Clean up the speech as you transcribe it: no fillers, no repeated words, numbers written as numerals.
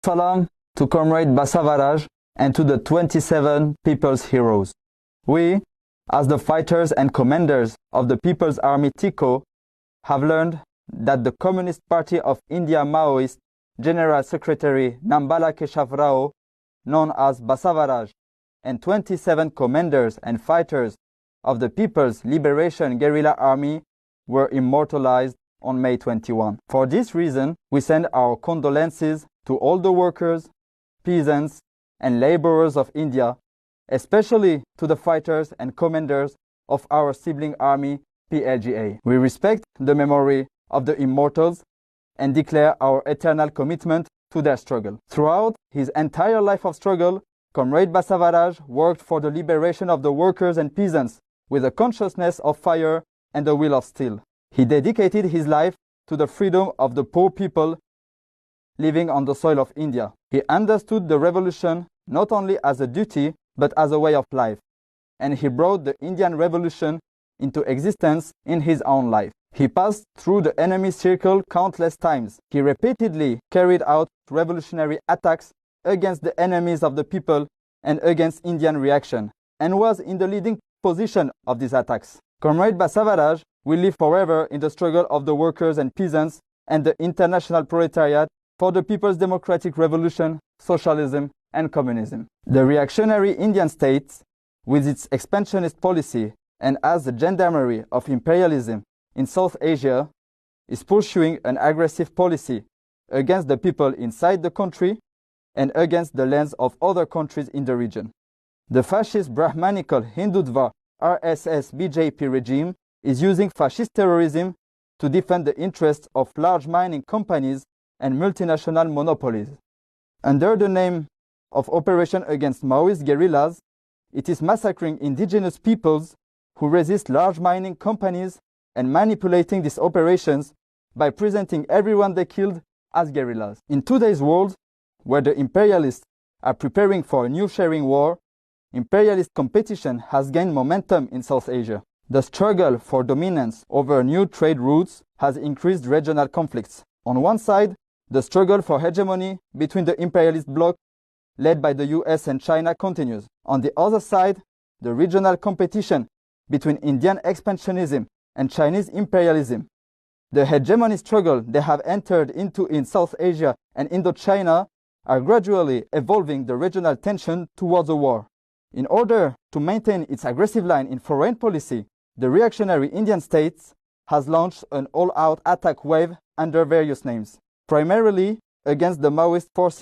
Salam to Comrade Basavaraj and to the 27 People's Heroes. We, as the fighters and commanders of the People's Army TICO, have learned that the Communist Party of India Maoist General Secretary Nambala Keshav Rao, known as Basavaraj, and 27 commanders and fighters of the People's Liberation Guerrilla Army were immortalized on May 21. For this reason, we send our condolences to all the workers, peasants, and laborers of India, especially to the fighters and commanders of our sibling army, PLGA. We respect the memory of the immortals and declare our eternal commitment to their struggle. Throughout his entire life of struggle, Comrade Basavaraj worked for the liberation of the workers and peasants with a consciousness of fire and a will of steel. He dedicated his life to the freedom of the poor people living on the soil of India. He understood the revolution not only as a duty but as a way of life, and he brought the Indian Revolution into existence in his own life. He passed through the enemy circle countless times. He repeatedly carried out revolutionary attacks against the enemies of the people and against Indian reaction, and was in the leading position of these attacks. Comrade Basavaraj will live forever in the struggle of the workers and peasants and the international proletariat for the People's Democratic Revolution, socialism, and communism. The reactionary Indian state, with its expansionist policy and as the gendarmerie of imperialism in South Asia, is pursuing an aggressive policy against the people inside the country and against the lands of other countries in the region. The fascist Brahmanical Hindutva RSS BJP regime is using fascist terrorism to defend the interests of large mining companies and multinational monopolies. Under the name of Operation Against Maoist Guerrillas, it is massacring indigenous peoples who resist large mining companies and manipulating these operations by presenting everyone they killed as guerrillas. In today's world, where the imperialists are preparing for a new sharing war, imperialist competition has gained momentum in South Asia. The struggle for dominance over new trade routes has increased regional conflicts. On one side, the struggle for hegemony between the imperialist bloc led by the US and China continues. On the other side, the regional competition between Indian expansionism and Chinese imperialism. The hegemony struggle they have entered into in South Asia and Indochina are gradually evolving the regional tension towards a war. In order to maintain its aggressive line in foreign policy, the reactionary Indian state has launched an all-out attack wave under various names, primarily against the Maoist forces